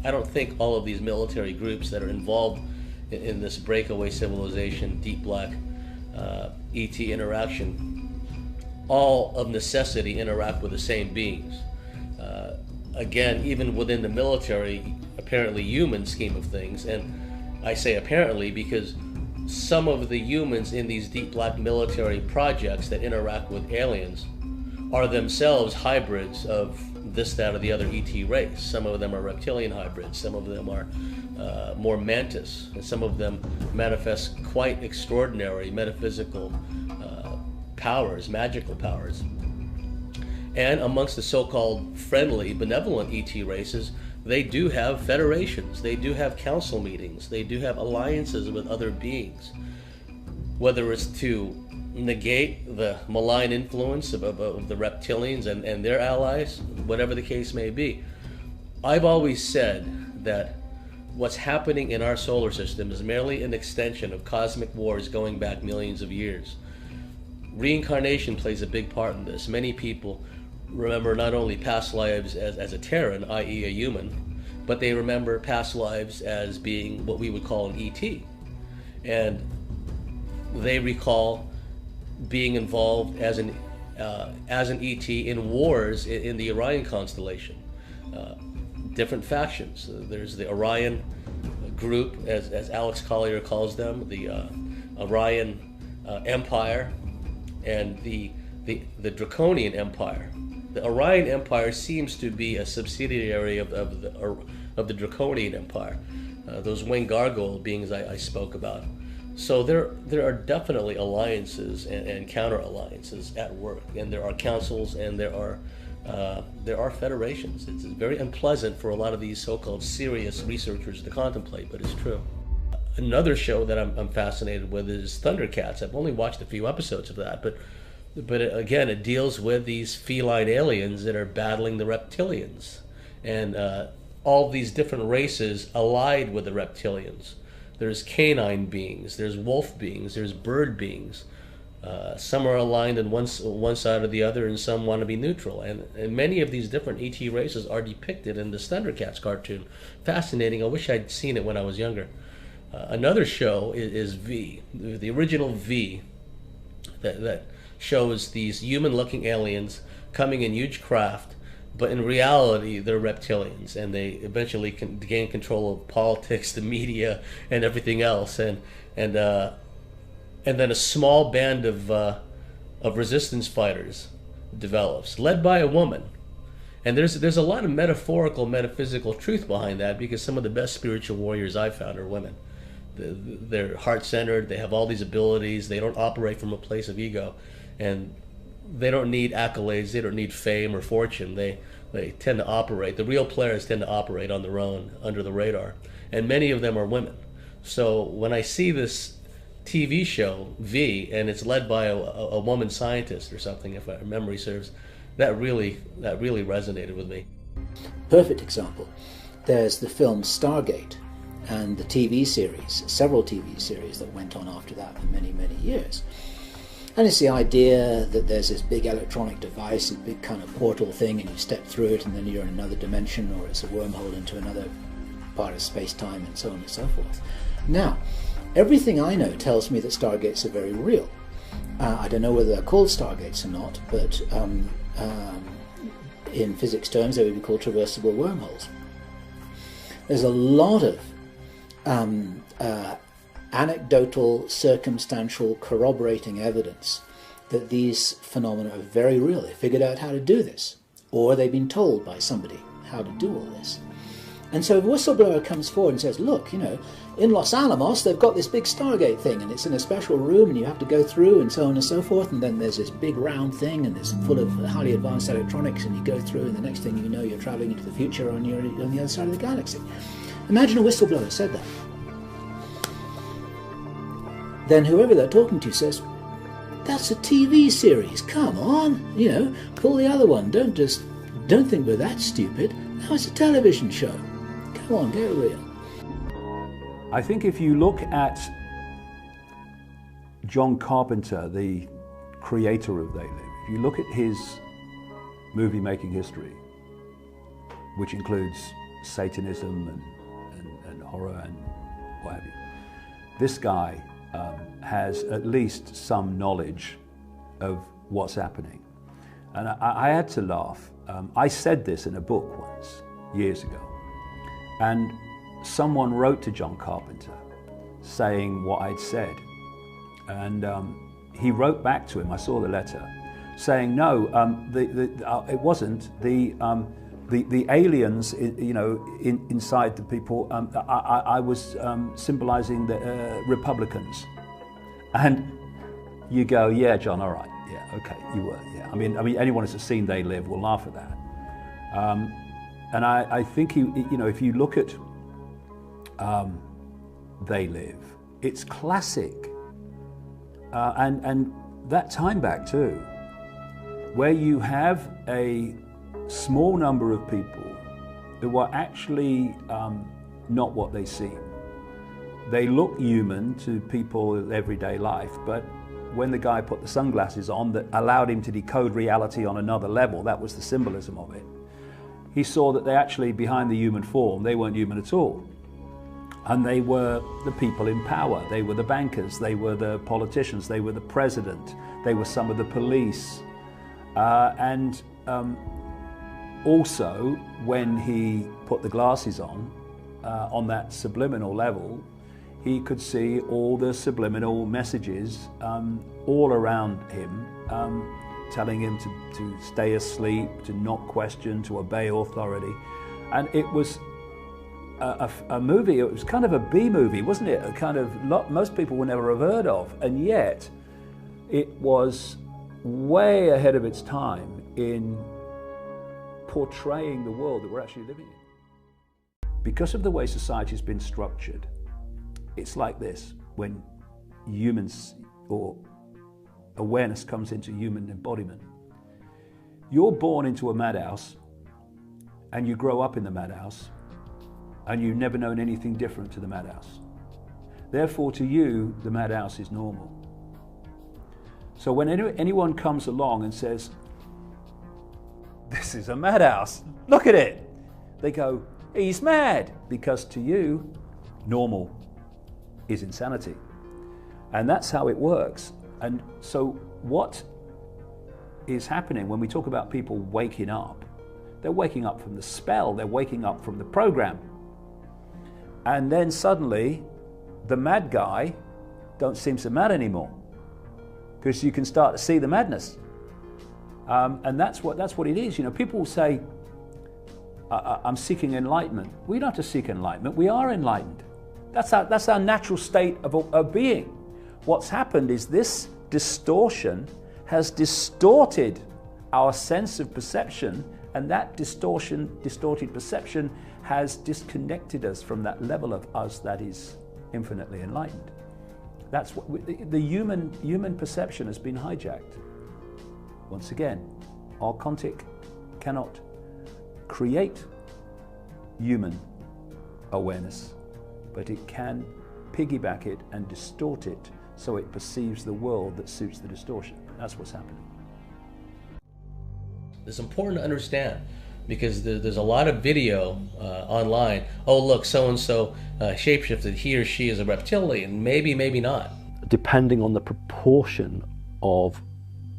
I don't think all of these military groups that are involved in this breakaway civilization, deep black, ET interaction, all of necessity interact with the same beings. Again, even within the military, apparently human scheme of things, and I say apparently because some of the humans in these deep black military projects that interact with aliens are themselves hybrids of this, that, or the other ET race. Some of them are reptilian hybrids, some of them are more mantis, and some of them manifest quite extraordinary metaphysical powers, magical powers. And amongst the so-called friendly, benevolent ET races, they do have federations, they do have council meetings, they do have alliances with other beings. Whether it's to negate the malign influence of the reptilians and their allies, whatever the case may be. I've always said that what's happening in our solar system is merely an extension of cosmic wars going back millions of years. Reincarnation plays a big part in this. Many people remember not only past lives as a Terran, i.e. a human, but they remember past lives as being what we would call an ET. And they recall being involved as an ET in wars in the Orion constellation. Different factions. There's the Orion group, as Alex Collier calls them, the Orion Empire, and the Draconian Empire. The Orion Empire seems to be a subsidiary of the Draconian Empire, those winged gargoyle beings I spoke about. So there are definitely alliances and counter alliances at work, and there are councils and there are federations. It's very unpleasant for a lot of these so-called serious researchers to contemplate, but it's true. Another show that I'm fascinated with is Thundercats. I've only watched a few episodes of that, but again, it deals with these feline aliens that are battling the reptilians, and all these different races allied with the reptilians. There's canine beings, there's wolf beings, there's bird beings. Some are aligned on one side or the other, and some want to be neutral. And many of these different ET races are depicted in the Thundercats cartoon. Fascinating. I wish I'd seen it when I was younger. Another show is V, the original V, that shows these human-looking aliens coming in huge craft, but in reality they're reptilians, and they eventually can gain control of politics, the media, and everything else, and then a small band of resistance fighters develops, led by a woman. And there's a lot of metaphorical, metaphysical truth behind that, because some of the best spiritual warriors I've found are women. They're heart-centered, they have all these abilities, they don't operate from a place of ego, and they don't need accolades, they don't need fame or fortune. They tend to operate, the real players tend to operate on their own, under the radar, and many of them are women. So when I see this TV show, V, and it's led by a woman scientist or something, if my memory serves, that really resonated with me. Perfect example. There's the film Stargate, and the TV series, several TV series that went on after that for many, many years. And it's the idea that there's this big electronic device, a big kind of portal thing, and you step through it and then you're in another dimension, or it's a wormhole into another part of space-time, and so on and so forth. Now, everything I know tells me that Stargates are very real. I don't know whether they're called Stargates or not, but in physics terms they would be called traversable wormholes. There's a lot of anecdotal, circumstantial, corroborating evidence that these phenomena are very real. They figured out how to do this, or they've been told by somebody how to do all this. And so if a whistleblower comes forward and says, look, in Los Alamos they've got this big Stargate thing, and it's in a special room and you have to go through, and so on and so forth, and then there's this big round thing and it's full of highly advanced electronics, and you go through, and the next thing you know you're traveling into the future, and you're on the other side of the galaxy. Imagine a whistleblower said that. Then whoever they're talking to says, that's a TV series, come on, pull the other one, don't think we're that stupid, now it's a television show, come on, get real. I think if you look at John Carpenter, the creator of They Live, if you look at his movie making history, which includes Satanism and horror and what have you. This guy has at least some knowledge of what's happening. And I had to laugh. I said this in a book once, years ago, and someone wrote to John Carpenter saying what I'd said. And he wrote back to him, I saw the letter, saying, no, it wasn't. The aliens, inside the people, I was symbolizing the Republicans. And you go, yeah, John, all right, yeah, okay, you were, yeah. I mean, anyone who's seen They Live will laugh at that. And I think, if you look at They Live, it's classic. And that time back too, where you have a small number of people who are actually not what they seem. They look human to people in everyday life, but when the guy put the sunglasses on that allowed him to decode reality on another level, that was the symbolism of it, he saw that they actually, behind the human form, they weren't human at all. And they were the people in power. They were the bankers, they were the politicians, they were the president, they were some of the police. Also, when he put the glasses on that subliminal level, he could see all the subliminal messages all around him, telling him to stay asleep, to not question, to obey authority. And it was a movie, it was kind of a B movie, wasn't it? A kind of, most people would never have heard of, and yet it was way ahead of its time in portraying the world that we're actually living in. Because of the way society's been structured, it's like this: when humans or awareness comes into human embodiment, you're born into a madhouse and you grow up in the madhouse and you've never known anything different to the madhouse. Therefore, to you, the madhouse is normal. So when anyone comes along and says, "This is a madhouse, look at it," they go, "He's mad," because to you, normal is insanity. And that's how it works. And so what is happening when we talk about people waking up? They're waking up from the spell, they're waking up from the program. And then suddenly, the mad guy don't seem so mad anymore, because you can start to see the madness. And that's what it is. People will say, "I'm seeking enlightenment." We don't have to seek enlightenment. We are enlightened. That's our natural state of being. What's happened is this distortion has distorted our sense of perception, and that distorted perception has disconnected us from that level of us that is infinitely enlightened. That's what the human perception has been hijacked. Once again, Archontic cannot create human awareness, but it can piggyback it and distort it so it perceives the world that suits the distortion. That's what's happening. It's important to understand, because there's a lot of video online. Oh, look, so-and-so shapeshifted, he or she is a reptilian. Maybe, maybe not. Depending on the proportion of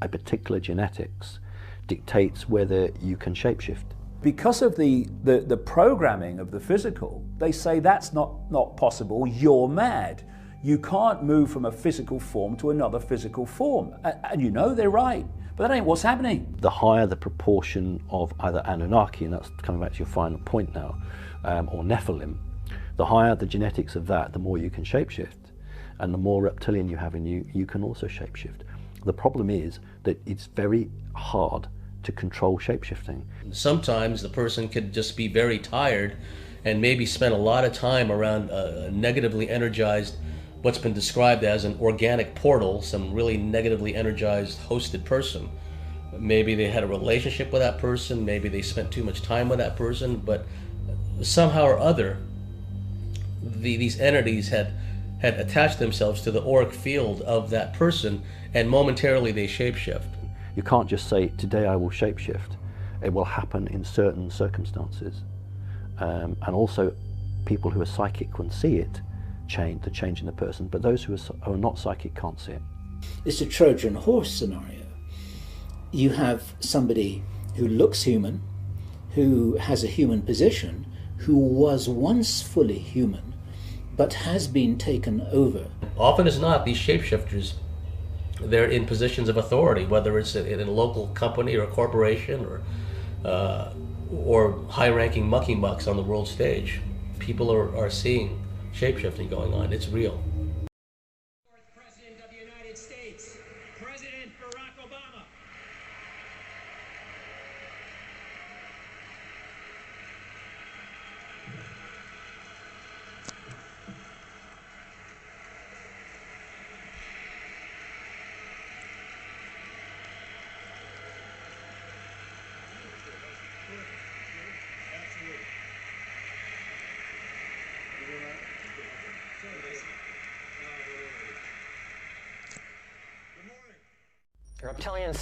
a particular genetics dictates whether you can shapeshift. Because of the programming of the physical, they say that's not possible, you're mad. You can't move from a physical form to another physical form. And they're right, but that ain't what's happening. The higher the proportion of either Anunnaki, and that's coming back to your final point now, or Nephilim, the higher the genetics of that, the more you can shapeshift. And the more reptilian you have in you, you can also shapeshift. The problem is that it's very hard to control shapeshifting. Sometimes the person could just be very tired and maybe spend a lot of time around a negatively energized, what's been described as an organic portal, some really negatively energized hosted person. Maybe they had a relationship with that person, maybe they spent too much time with that person, but somehow or other, these entities had attached themselves to the auric field of that person, and momentarily they shapeshift. You can't just say, today I will shapeshift. It will happen in certain circumstances. and also people who are psychic can see it, the change in the person, but those who are not psychic can't see it. It's a Trojan horse scenario. You have somebody who looks human, who has a human position, who was once fully human, but has been taken over. Often as not, these shapeshifters, they're in positions of authority, whether it's in a local company or a corporation or high-ranking mucky-mucks on the world stage. People are seeing shapeshifting going on. It's real. President of the United States, President Barack Obama. Reptilians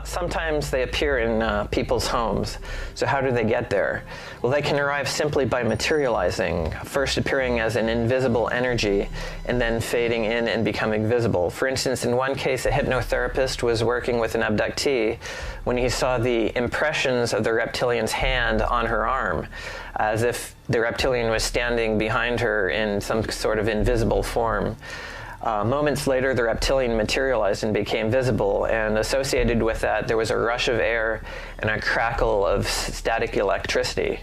sometimes they appear in people's homes. So how do they get there? Well, they can arrive simply by materializing, first appearing as an invisible energy and then fading in and becoming visible. For instance, in one case, a hypnotherapist was working with an abductee when he saw the impressions of the reptilian's hand on her arm, as if the reptilian was standing behind her in some sort of invisible form. Moments later, the reptilian materialized and became visible, and associated with that, there was a rush of air and a crackle of static electricity.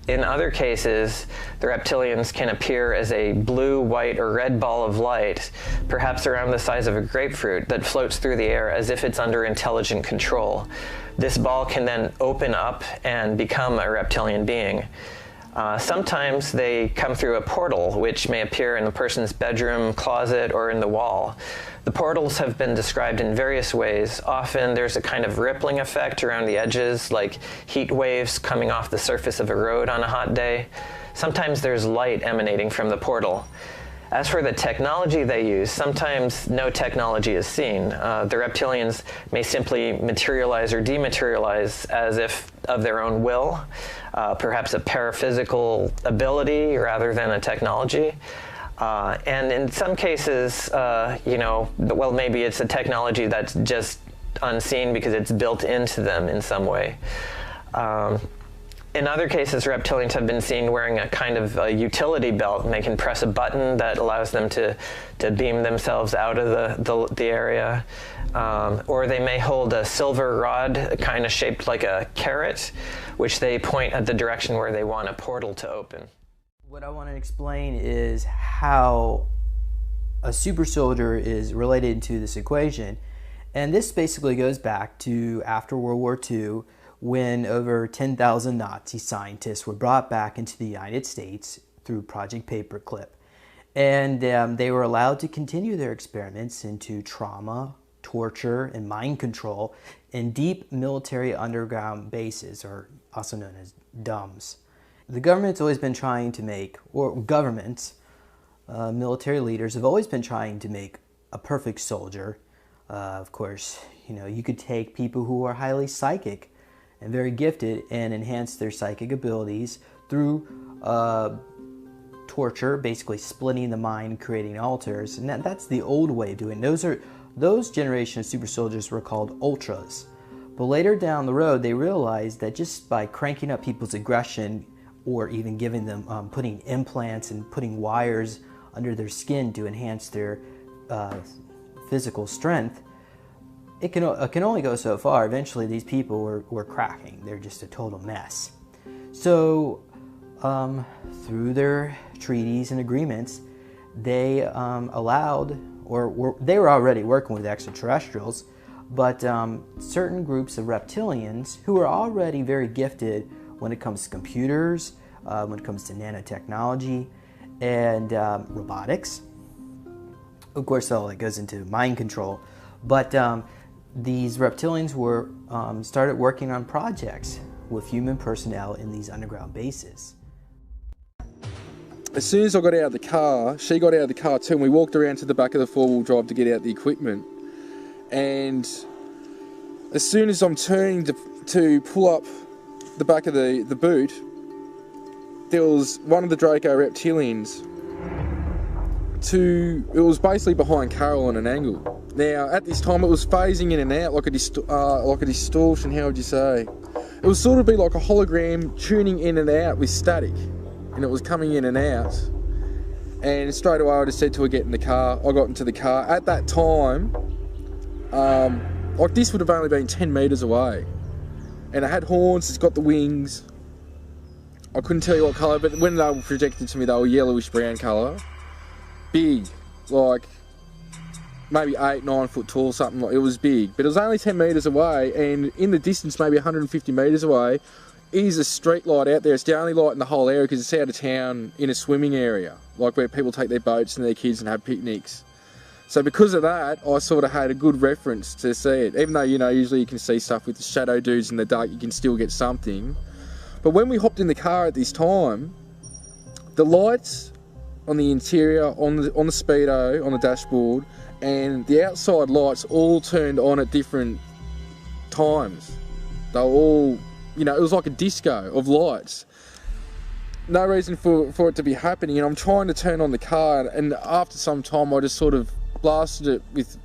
In other cases, the reptilians can appear as a blue, white, or red ball of light, perhaps around the size of a grapefruit, that floats through the air as if it's under intelligent control. This ball can then open up and become a reptilian being. Sometimes they come through a portal, which may appear in the person's bedroom, closet, or in the wall. The portals have been described in various ways. Often there's a kind of rippling effect around the edges, like heat waves coming off the surface of a road on a hot day. Sometimes there's light emanating from the portal. As for the technology they use, sometimes no technology is seen. The reptilians may simply materialize or dematerialize as if of their own will, perhaps a paraphysical ability rather than a technology. And in some cases, well, maybe it's a technology that's just unseen because it's built into them in some way. In other cases, reptilians have been seen wearing a kind of a utility belt, and they can press a button that allows them to beam themselves out of the area. Or they may hold a silver rod, kind of shaped like a carrot, which they point at the direction where they want a portal to open. What I want to explain is how a super soldier is related to this equation. And this basically goes back to after World War II, when over 10,000 Nazi scientists were brought back into the United States through Project Paperclip. And they were allowed to continue their experiments into trauma, torture, and mind control in deep military underground bases, or also known as DUMBs. The government's always been trying to make, or governments, military leaders have always been trying to make a perfect soldier. Of course, you could take people who are highly psychic and very gifted and enhance their psychic abilities through torture, basically splitting the mind, creating altars, and that's the old way of doing it. Those generation of super soldiers were called ultras. But later down the road, they realized that just by cranking up people's aggression, or even giving them, putting implants and putting wires under their skin to enhance their physical strength, it can only go so far. Eventually, these people were cracking. They're just a total mess. So, through their treaties and agreements, they allowed, they were already working with extraterrestrials, but certain groups of reptilians who are already very gifted when it comes to computers, when it comes to nanotechnology, and robotics. Of course, all that goes into mind control. But these reptilians were started working on projects with human personnel in these underground bases. As soon as I got out of the car, she got out of the car too, and we walked around to the back of the four-wheel drive to get out the equipment. And as soon as I'm turning to pull up the back of the boot, there was one of the Draco Reptilians it was basically behind Carol on an angle. Now, at this time, it was phasing in and out like a distortion, how would you say? It was sort of be like a hologram tuning in and out with static, and it was coming in and out. And straight away I just said to her, get in the car. I got into the car. At that time, like this would have only been 10 metres away. And it had horns, it's got the wings. I couldn't tell you what colour, but when they were projected to me, they were yellowish brown colour. Big, like maybe 8-9 foot tall, something like. It was big, but it was only 10 metres away, and in the distance, maybe 150 metres away, is a street light out there. It's the only light in the whole area because it's out of town in a swimming area, like where people take their boats and their kids and have picnics. So because of that, I sort of had a good reference to see it. Even though, you know, usually you can see stuff with the shadow dudes in the dark, you can still get something. But when we hopped in the car at this time, the lights on the interior, on the speedo, on the dashboard, and the outside lights all turned on at different times. They were all, you know, it was like a disco of lights. No reason for it to be happening, and I'm trying to turn on the car, and after some time I just sort of blasted it with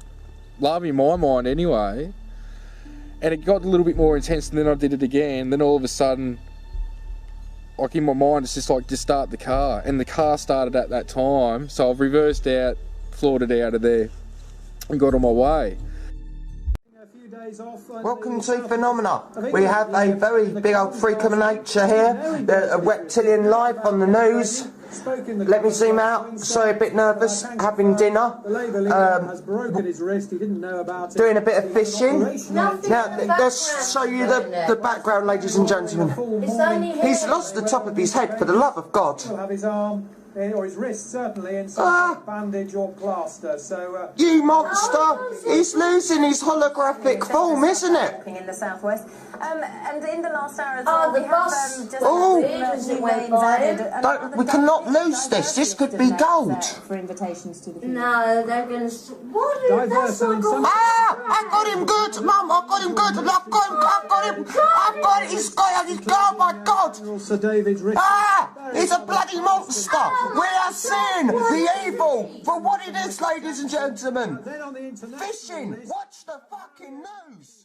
love in my mind anyway, and it got a little bit more intense, and then I did it again. Then all of a sudden, like in my mind, it's just like, just start the car, and the car started at that time, so I've reversed out, floored it out of there, and got on my way. Welcome to Phenomena. We have a very big old freak of nature here, a reptilian live on the news. Let me zoom out. Sorry, a bit nervous, having dinner, doing a bit of fishing. Now, let's show you the background, ladies and gentlemen. He's lost the top of his head, for the love of God. Or his wrist, certainly, in some bandage or plaster. So, you monster! He's losing his holographic form, isn't it? In the southwest, and in the last hour as well, we have just emergency lanes added. We cannot lose this. This could be gold. For invitations to the no, they're going to. What is that so good? I got him good, Mum. I got him good. I've got him. He's got him. Oh my God! Sir David's wrist. He's a bloody monster. We are seeing the evil for what it is, ladies and gentlemen. Fishing. Watch the fucking news.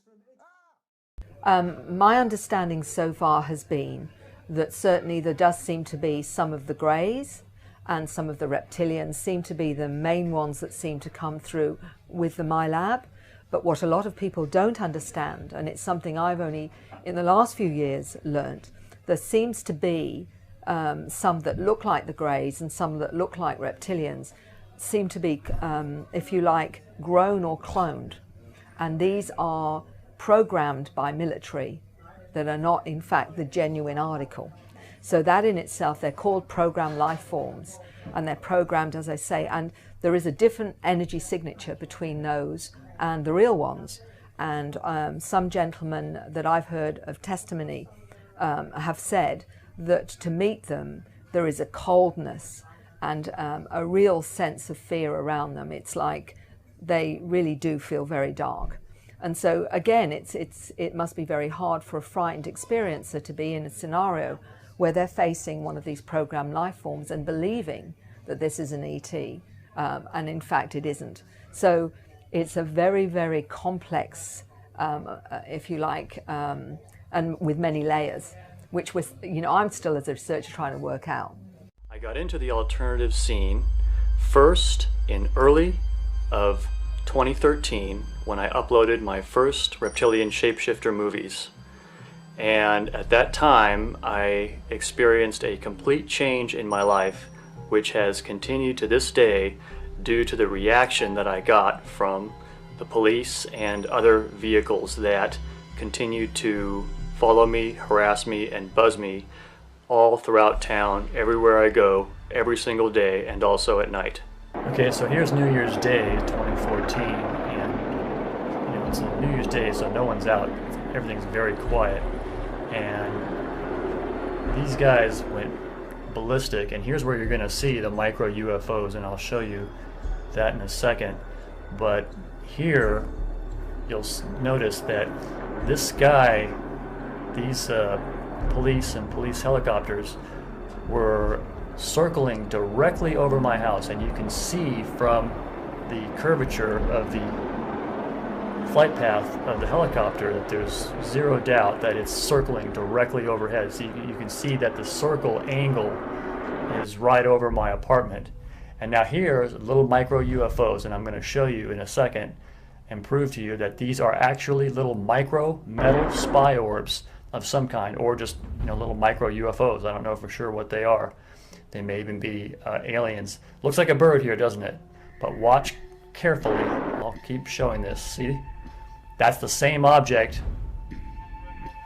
My understanding so far has been that certainly there does seem to be some of the greys and some of the reptilians seem to be the main ones that seem to come through with the MyLab. But what a lot of people don't understand, and it's something I've only in the last few years learnt, there seems to be some that look like the greys and some that look like reptilians seem to be, if you like, grown or cloned. And these are programmed by military that are not, in fact, the genuine article. So that in itself, they're called programmed life forms, and they're programmed, as I say, and there is a different energy signature between those and the real ones. And some gentlemen that I've heard of testimony have said that to meet them, there is a coldness and a real sense of fear around them. It's like they really do feel very dark. And so again, it must be very hard for a frightened experiencer to be in a scenario where they're facing one of these programmed life forms and believing that this is an ET, and in fact it isn't. So it's a very, very complex, if you like, and with many layers, which was, you know, I'm still as a researcher trying to work out. I got into the alternative scene first in early of 2013 when I uploaded my first Reptilian Shapeshifter movies. And at that time, I experienced a complete change in my life, which has continued to this day due to the reaction that I got from the police and other vehicles that continued to follow me, harass me, and buzz me all throughout town, everywhere I go, every single day, and also at night. Okay, so here's New Year's Day 2014, and you know, it's a New Year's Day, so no one's out. Everything's very quiet. And these guys went ballistic, and here's where you're going to see the micro UFOs, and I'll show you that in a second. But here you'll notice that this sky, these police and police helicopters were circling directly over my house, and you can see from the curvature of the flight path of the helicopter that there's zero doubt that it's circling directly overhead. So you can see that the circle angle is right over my apartment. And now here's little micro UFOs, and I'm going to show you in a second and prove to you that these are actually little micro metal spy orbs of some kind, or just little micro UFOs. I don't know for sure what they are. They may even be aliens. Looks like a bird here, doesn't it? But watch carefully. I'll keep showing this. See? That's the same object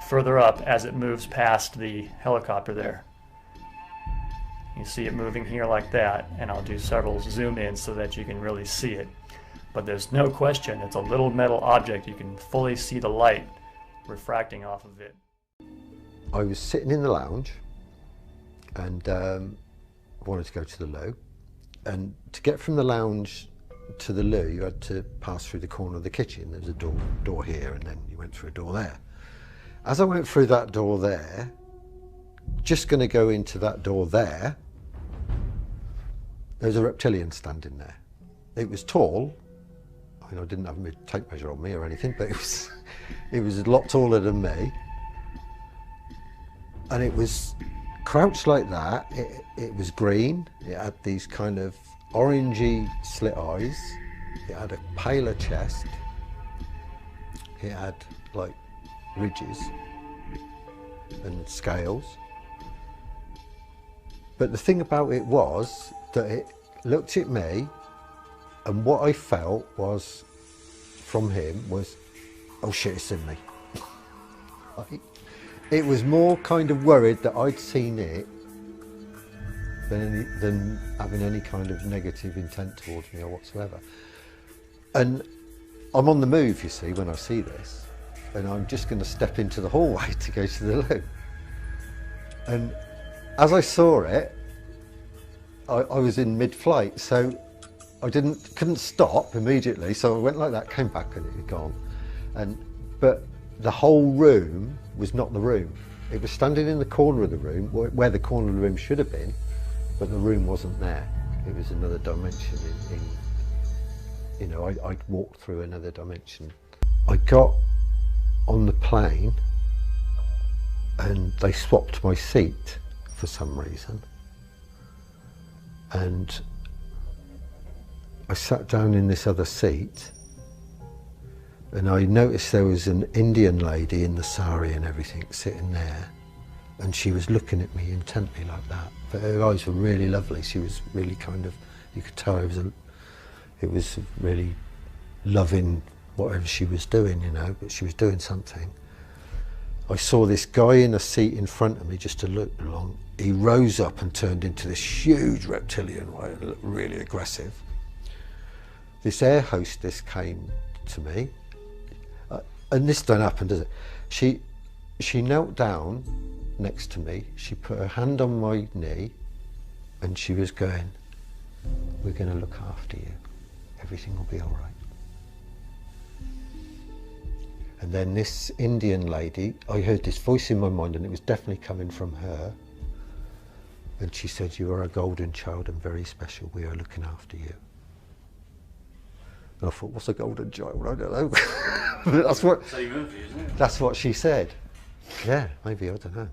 further up as it moves past the helicopter there. You see it moving here like that, and I'll do several zoom ins so that you can really see it. But there's no question, it's a little metal object. You can fully see the light refracting off of it. I was sitting in the lounge and wanted to go to the loo. And to get from the lounge to the loo, you had to pass through the corner of the kitchen. There was a door here, and then you went through a door there. As I went through that door there, just going to go into that door there, there was a reptilian standing there. It was tall. I mean, I didn't have my tape measure on me or anything, but it was a lot taller than me. And it was crouched like that. It was green. It had these kind of orangey slit eyes. It had a paler chest. It had like ridges and scales. But the thing about it was that it looked at me, and what I felt was from him was, oh shit, it's in me. It was more kind of worried that I'd seen it than having any kind of negative intent towards me or whatsoever. And I'm on the move, you see, when I see this, and I'm just going to step into the hallway to go to the loo. And as I saw it, I was in mid-flight, so I couldn't stop immediately, so I went like that, came back, and it had gone. But the whole room was not the room. It was standing in the corner of the room, where the corner of the room should have been, but the room wasn't there. It was another dimension. I'd walked through another dimension. I got on the plane, and they swapped my seat for some reason. And I sat down in this other seat, and I noticed there was an Indian lady in the sari and everything sitting there, and she was looking at me intently like that. But her eyes were really lovely. She was really kind of, you could tell it was really loving whatever she was doing, but she was doing something. I saw this guy in a seat in front of me just to look along. He rose up and turned into this huge reptilian, really aggressive. This air hostess came to me, and this don't happen, does it? She knelt down next to me, she put her hand on my knee, and she was going, "We're going to look after you. Everything will be all right." And then this Indian lady, I heard this voice in my mind, and it was definitely coming from her. And she said, "You are a golden child and very special. We are looking after you." And I thought, what's a golden child? I don't know. But that's what, that's what she said. Yeah, maybe, I don't know.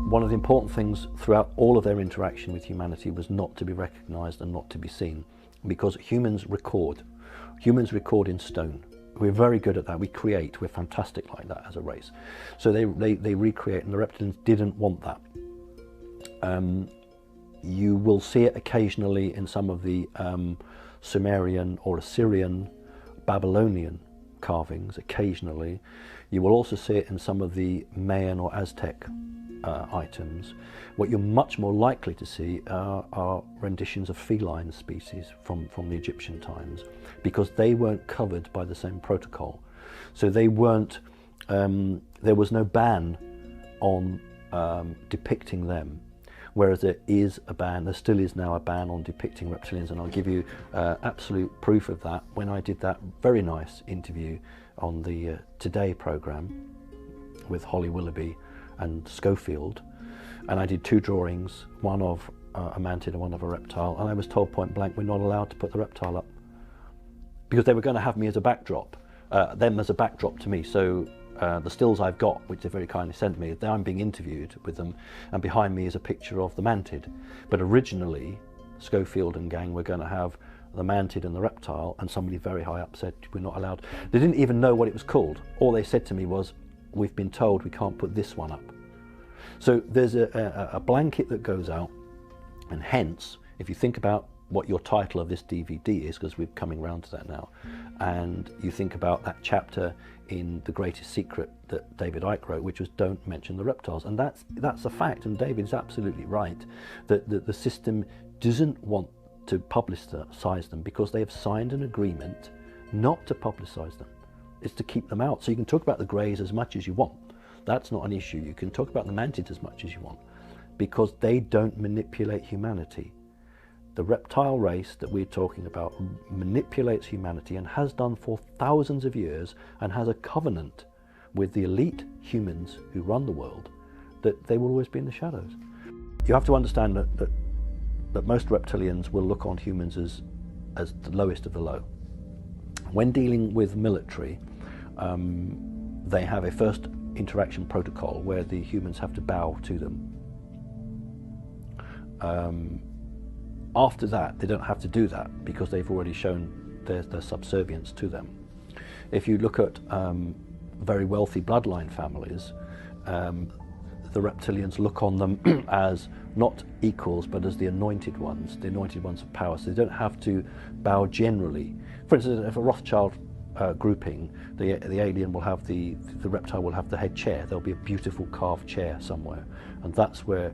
One of the important things throughout all of their interaction with humanity was not to be recognised and not to be seen, because humans record in stone. We're very good at that. We create. We're fantastic like that as a race. So they recreate, and the Reptilians didn't want that. You will see it occasionally in some of the Sumerian or Assyrian, Babylonian carvings, occasionally. You will also see it in some of the Mayan or Aztec items. What you're much more likely to see are renditions of feline species from the Egyptian times, because they weren't covered by the same protocol. So they weren't, there was no ban on depicting them, whereas there is a ban, there still is now a ban on depicting reptilians, and I'll give you absolute proof of that when I did that very nice interview on the Today programme with Holly Willoughby and Schofield, and I did 2 drawings, one of a mantid and one of a reptile, and I was told point blank we're not allowed to put the reptile up because they were going to have me as a backdrop, them as a backdrop to me. So the stills I've got, which they very kindly sent me, I'm being interviewed with them, and behind me is a picture of the mantid. But originally, Schofield and gang were going to have the mantid and the reptile, and somebody very high up said we're not allowed. They didn't even know what it was called. All they said to me was, we've been told we can't put this one up. So there's a blanket that goes out, and hence, if you think about what your title of this DVD is, because we're coming round to that now, and you think about that chapter in The Greatest Secret that David Icke wrote, which was don't mention the reptiles, and that's a fact, and David's absolutely right, that the system doesn't want to publicise them because they have signed an agreement not to publicise them. It's to keep them out. So you can talk about the greys as much as you want. That's not an issue. You can talk about the mantids as much as you want, because they don't manipulate humanity. The reptile race that we're talking about manipulates humanity and has done for thousands of years, and has a covenant with the elite humans who run the world that they will always be in the shadows. You have to understand that most reptilians will look on humans as the lowest of the low. When dealing with military, they have a first interaction protocol where the humans have to bow to them. After that, they don't have to do that because they've already shown their subservience to them. If you look at very wealthy bloodline families, the reptilians look on them as not equals, but as the anointed ones of power. So they don't have to bow generally. For instance, if a Rothschild grouping, the alien will have the reptile will have the head chair. There'll be a beautiful carved chair somewhere, and that's where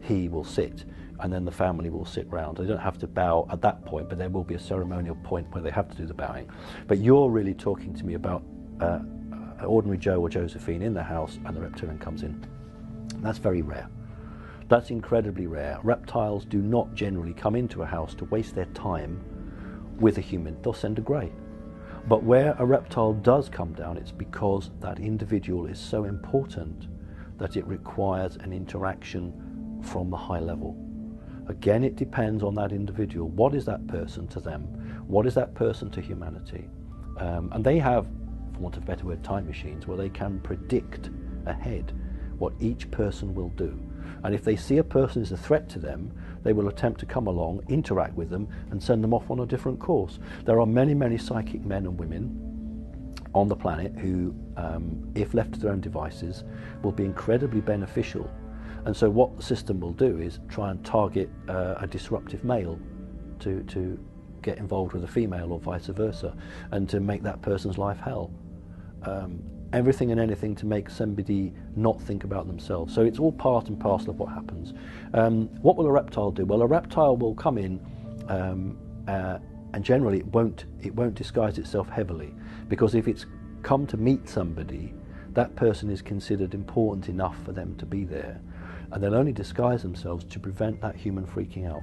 he will sit, and then the family will sit round. They don't have to bow at that point, but there will be a ceremonial point where they have to do the bowing. But you're really talking to me about ordinary Joe or Josephine in the house, and the reptilian comes in. That's very rare. That's incredibly rare. Reptiles do not generally come into a house to waste their time with a human. They'll send a grey. But where a reptile does come down, it's because that individual is so important that it requires an interaction from the high level. Again, it depends on that individual. What is that person to them? What is that person to humanity? And they have, for want of a better word, time machines where they can predict ahead what each person will do. And if they see a person as a threat to them, they will attempt to come along, interact with them, and send them off on a different course. There are many, many psychic men and women on the planet who, if left to their own devices, will be incredibly beneficial. And so what the system will do is try and target a disruptive male to get involved with a female, or vice versa, and to make that person's life hell. Everything and anything to make somebody not think about themselves. So it's all part and parcel of what happens. What will a reptile do? Well, a reptile will come in, and generally it won't disguise itself heavily, because if it's come to meet somebody, that person is considered important enough for them to be there, and they'll only disguise themselves to prevent that human freaking out.